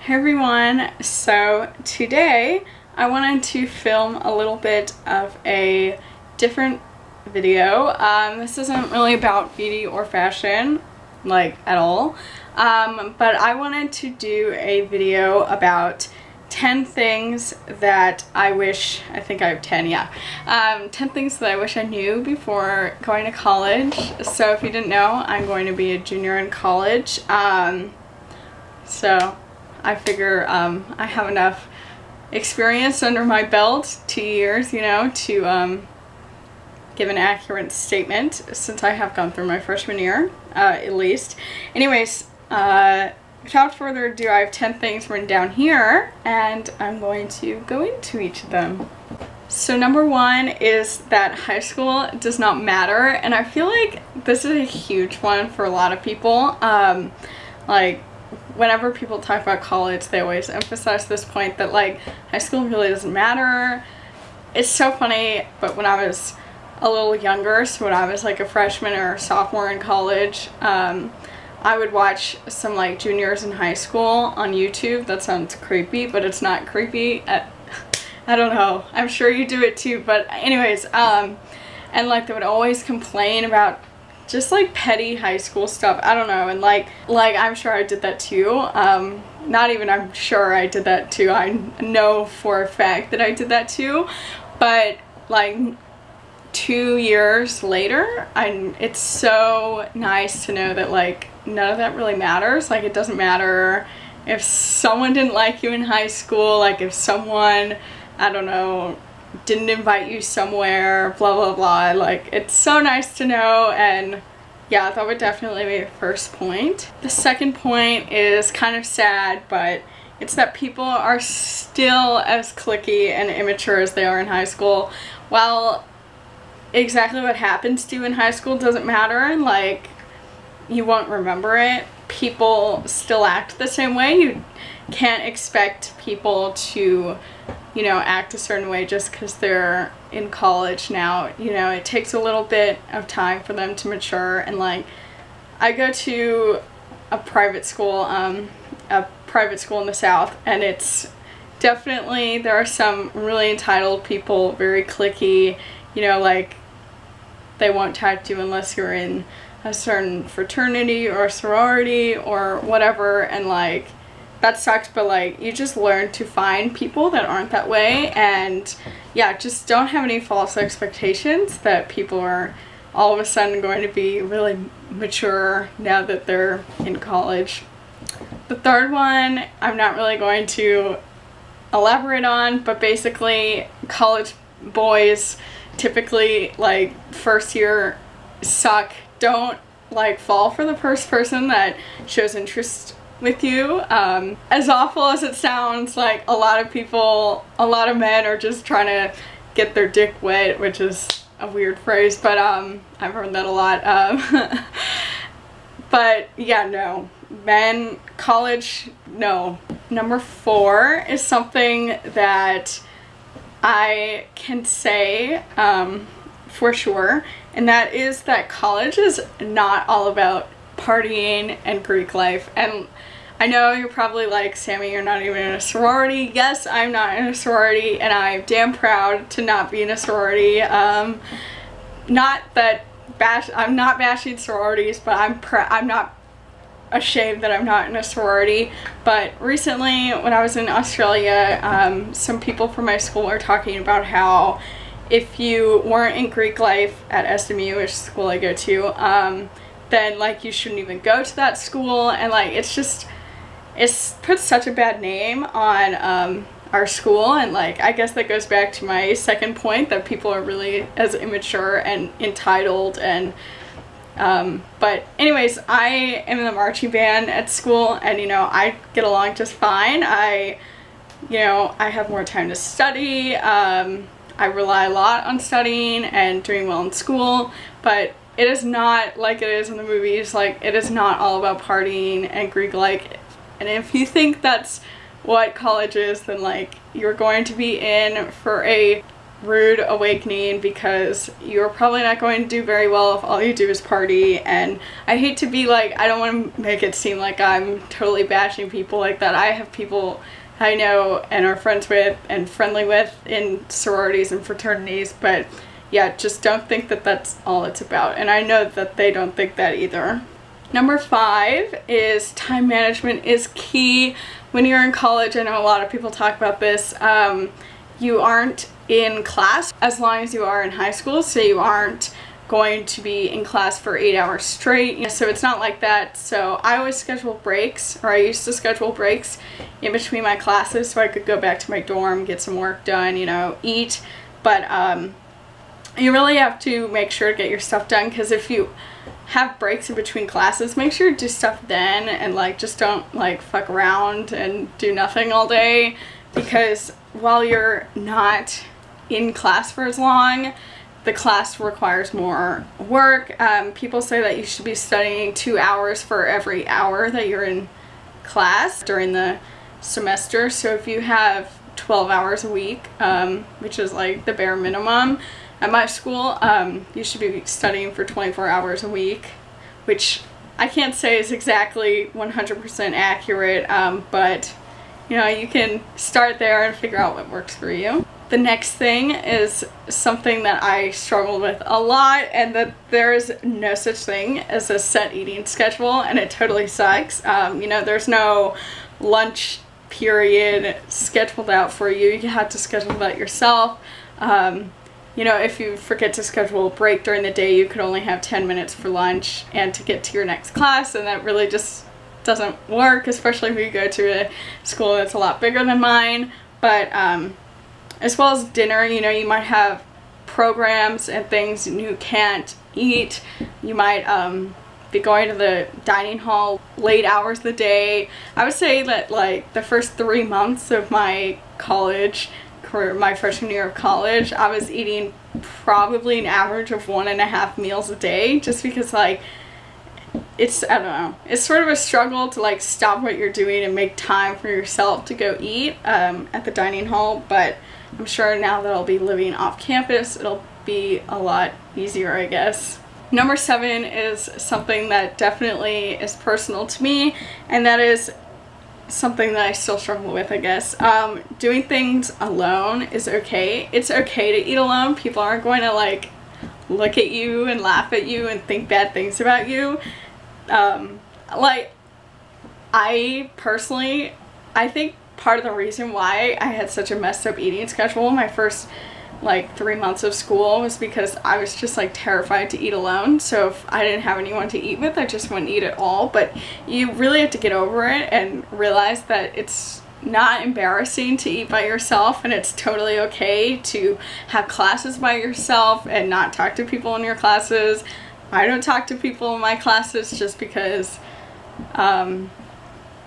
Hey everyone, so today I wanted to film a little bit of a different video. This isn't really about beauty or fashion, like at all, but I wanted to do a video about 10 things that I wish, I think I have 10, yeah. 10 things that I wish I knew before going to college. So if you didn't know, I'm going to be a junior in college. So I figure I have enough experience under my belt, 2 years, you know, to give an accurate statement since I have gone through my freshman year, at least. Anyways, without further ado, I have 10 things written down here, and I'm going to go into each of them. So number one is that high school does not matter, and I feel like this is a huge one for a lot of people. Like, whenever people talk about college, they always emphasize this point that like high school really doesn't matter. It's so funny, but when I was a little younger, so when I was like a freshman or a sophomore in college, I would watch some like juniors in high school on YouTube. That sounds creepy, but it's not creepy. I don't know. I'm sure you do it too, but anyways, and like they would always complain about just like petty high school stuff. I don't know, and like I'm sure I did that too. Not even I'm sure I did that too. I know for a fact that I did that too. But like 2 years later, it's so nice to know that like none of that really matters. Like it doesn't matter if someone didn't like you in high school, like if someone, I don't know, didn't invite you somewhere, blah blah blah. Like it's so nice to know, and yeah, that would definitely be a first point. The second point is kind of sad, but it's that people are still as cliquey and immature as they are in high school. While exactly what happens to you in high school doesn't matter, and like you won't remember it, people still act the same way. You can't expect people to, you know, act a certain way just because they're in college now. You know, it takes a little bit of time for them to mature. And like, I go to a private school in the South, and it's definitely, there are some really entitled people, very cliquey, you know, like they won't talk to you unless you're in a certain fraternity or sorority or whatever, and like that sucks, but like you just learn to find people that aren't that way. And yeah, just don't have any false expectations that people are all of a sudden going to be really mature now that they're in college. The third one I'm not really going to elaborate on, but basically college boys typically like first year suck. Don't like fall for the first person that shows interest with you. As awful as it sounds, like a lot of men are just trying to get their dick wet, which is a weird phrase, but I've heard that a lot. But yeah, no. Men, college, no. Number 4 is something that I can say for sure, and that is that college is not all about partying and Greek life. And I know you're probably like, Sammy, you're not even in a sorority. Yes, I'm not in a sorority, and I'm damn proud to not be in a sorority. Not that I'm not bashing sororities, but I'm not ashamed that I'm not in a sorority. But recently, when I was in Australia, some people from my school were talking about how if you weren't in Greek life at SMU, which is the school I go to, then like you shouldn't even go to that school. And like it's put such a bad name on our school, and like I guess that goes back to my second point, that people are really as immature and entitled. And but anyways, I am in the marching band at school, and you know, I get along just fine. I have more time to study. I rely a lot on studying and doing well in school, but it is not like it is in the movies. Like, it is not all about partying and Greek life. And if you think that's what college is, then like you're going to be in for a rude awakening, because you're probably not going to do very well if all you do is party. And I hate to be like, I don't want to make it seem like I'm totally bashing people like that. I have people I know and are friends with and friendly with in sororities and fraternities, but yeah, just don't think that that's all it's about. And I know that they don't think that either. Number 5 is time management is key. When you're in college, I know a lot of people talk about this, you aren't in class as long as you are in high school, so you aren't going to be in class for 8 hours straight, so it's not like that. So I always schedule breaks, or I used to schedule breaks in between my classes so I could go back to my dorm, get some work done, you know, eat. But you really have to make sure to get your stuff done, because if you have breaks in between classes, make sure to do stuff then, and like just don't like fuck around and do nothing all day, because while you're not in class for as long, the class requires more work. People say that you should be studying 2 hours for every hour that you're in class during the semester. So if you have 12 hours a week, which is like the bare minimum at my school, you should be studying for 24 hours a week, which I can't say is exactly 100% accurate, but you know, you can start there and figure out what works for you. The next thing is something that I struggled with a lot, and that there is no such thing as a set eating schedule, and it totally sucks. You know, there's no lunch period scheduled out for you. You have to schedule that yourself. You know, if you forget to schedule a break during the day, you could only have 10 minutes for lunch and to get to your next class, and that really just doesn't work, especially if you go to a school that's a lot bigger than mine. But as well as dinner, you know, you might have programs and things and you can't eat. You might be going to the dining hall late hours of the day. I would say that like the first 3 months of my college career, my freshman year of college, I was eating probably an average of 1.5 meals a day, just because like it's, I don't know, it's sort of a struggle to like stop what you're doing and make time for yourself to go eat at the dining hall. But I'm sure now that I'll be living off campus, it'll be a lot easier, I guess. Number 7 is something that definitely is personal to me, and that is something that I still struggle with, I guess. Doing things alone is okay. It's okay to eat alone. People aren't going to like look at you and laugh at you and think bad things about you. Like, I personally, I think part of the reason why I had such a messed up eating schedule my first like 3 months of school was because I was just like terrified to eat alone. So if I didn't have anyone to eat with, I just wouldn't eat at all. But you really have to get over it and realize that it's not embarrassing to eat by yourself, and it's totally okay to have classes by yourself and not talk to people in your classes. I don't talk to people in my classes just because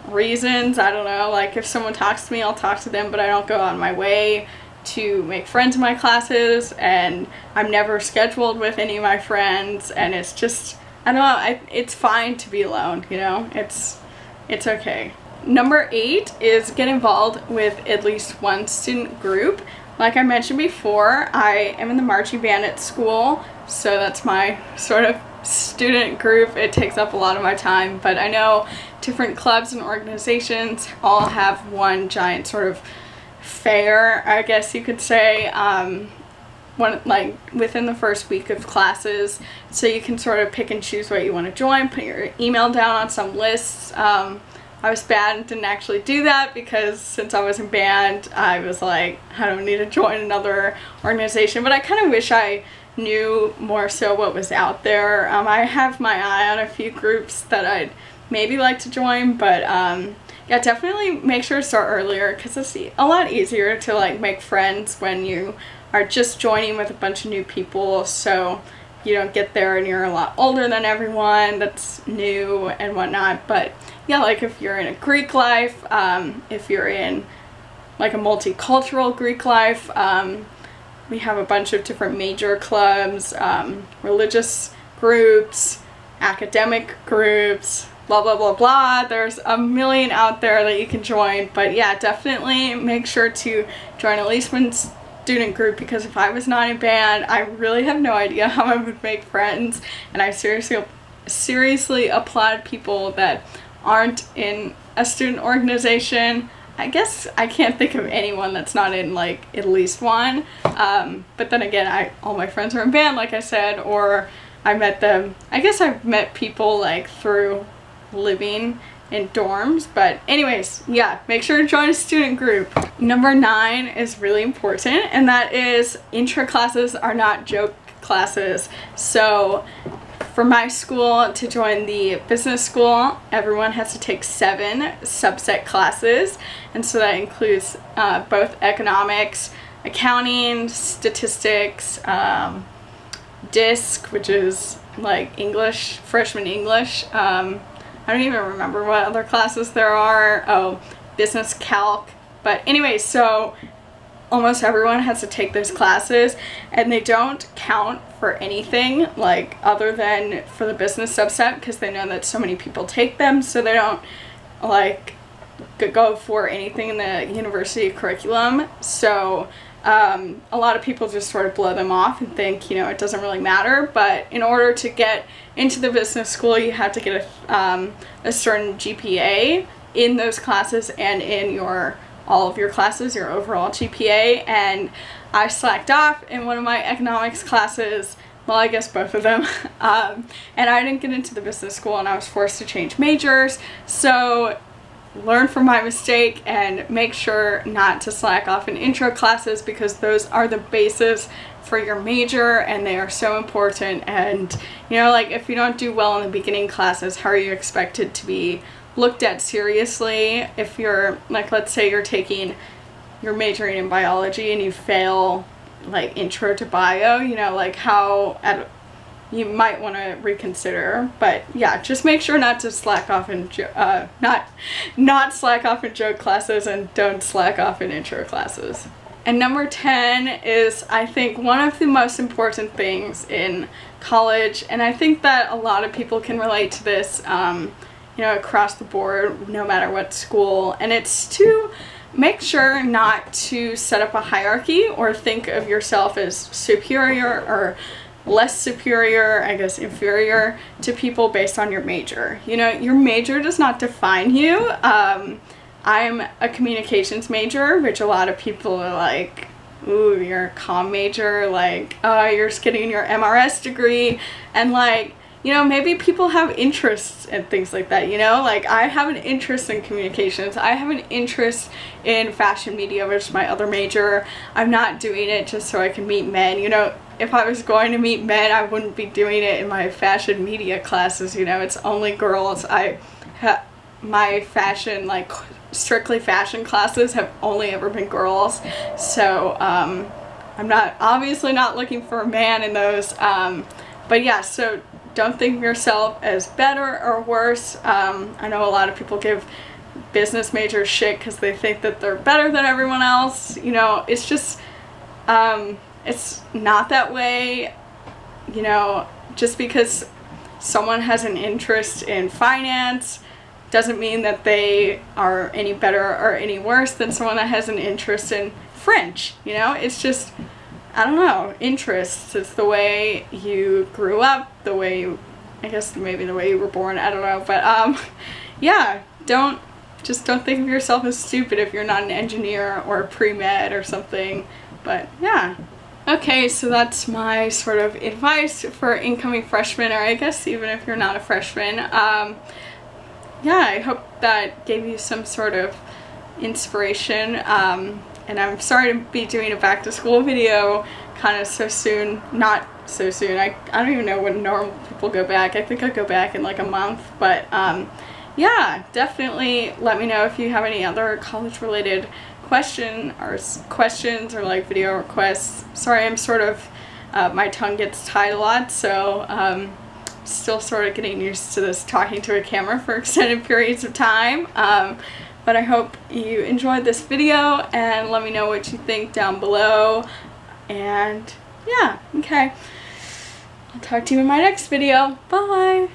reasons, I don't know, like if someone talks to me, I'll talk to them, but I don't go out of my way to make friends in my classes, and I'm never scheduled with any of my friends, and it's just, I don't know, it's fine to be alone, you know, it's okay. Number 8 is get involved with at least one student group. Like I mentioned before, I am in the marching band at school, so that's my sort of student group. It takes up a lot of my time, but I know different clubs and organizations all have one giant sort of fair, I guess you could say, like within the first week of classes, so you can sort of pick and choose what you want to join, put your email down on some lists. I was bad and didn't actually do that, because since I was in band, I was like, I don't need to join another organization, but I kind of wish I knew more so what was out there. I have my eye on a few groups that I'd maybe like to join, but yeah, definitely make sure to start earlier, because it's a lot easier to like make friends when you are just joining with a bunch of new people, so you don't get there and you're a lot older than everyone that's new and whatnot. But yeah, like if you're in a Greek life, if you're in like a multicultural Greek life, we have a bunch of different major clubs, religious groups, academic groups, blah blah blah blah. There's a million out there that you can join, but yeah, definitely make sure to join at least one student group, because if I was not in band, I really have no idea how I would make friends, and I seriously applaud people that aren't in a student organization. I guess I can't think of anyone that's not in like at least one, but then again, all my friends are in band, like I said, or I met them. I guess I've met people like through living in dorms, but anyways, yeah, make sure to join a student group. Number 9 is really important, and that is intro classes are not joke classes. So for my school, to join the business school, everyone has to take 7 subset classes, and so that includes both economics, accounting, statistics, DISC, which is like English, freshman English. I don't even remember what other classes there are. Oh, business calc. But anyway, so almost everyone has to take those classes, and they don't count for anything like other than for the business subset, because they know that so many people take them, so they don't like go for anything in the university curriculum. So a lot of people just sort of blow them off and think, you know, it doesn't really matter. But in order to get into the business school, you have to get a certain GPA in those classes and in all of your classes, your overall GPA. And I slacked off in one of my economics classes, well, I guess both of them, and I didn't get into the business school, and I was forced to change majors. So learn from my mistake and make sure not to slack off in intro classes, because those are the basis for your major and they are so important. And you know, like if you don't do well in the beginning classes, how are you expected to be looked at seriously if you're like, let's say you're majoring in biology and you fail like intro to bio, you know, like you might want to reconsider. But yeah, just make sure not to slack off in not slack off in joke classes, and don't slack off in intro classes. And number 10 is, I think, one of the most important things in college, and I think that a lot of people can relate to this, you know, across the board, no matter what school, and it's to make sure not to set up a hierarchy or think of yourself as superior or less superior, I guess inferior to people based on your major. You know, your major does not define you. I'm a communications major, which a lot of people are like, ooh, you're a comm major, like, oh, you're just getting your MRS degree, and like, you know, maybe people have interests and things like that, you know? Like, I have an interest in communications. I have an interest in fashion media, which is my other major. I'm not doing it just so I can meet men, you know? If I was going to meet men, I wouldn't be doing it in my fashion media classes, you know? It's only girls. My fashion, like, strictly fashion classes have only ever been girls. So, I'm obviously not looking for a man in those. But yeah, so don't think of yourself as better or worse. I know a lot of people give business majors shit because they think that they're better than everyone else. You know, it's just, it's not that way. You know, just because someone has an interest in finance doesn't mean that they are any better or any worse than someone that has an interest in French. You know, it's just, I don't know, interests. It's the way you grew up, the way you, I guess maybe the way you were born, I don't know. But yeah, don't think of yourself as stupid if you're not an engineer or a pre-med or something. But yeah. Okay, so that's my sort of advice for incoming freshmen, or I guess even if you're not a freshman. Yeah, I hope that gave you some sort of inspiration. And I'm sorry to be doing a back to school video kind of so soon. Not so soon. I don't even know when normal people go back. I think I go back in like a month. But yeah, definitely let me know if you have any other college related questions or like video requests. Sorry, I'm sort of, my tongue gets tied a lot, so still sort of getting used to this talking to a camera for extended periods of time. But I hope you enjoyed this video, and let me know what you think down below. And yeah, okay. I'll talk to you in my next video. Bye!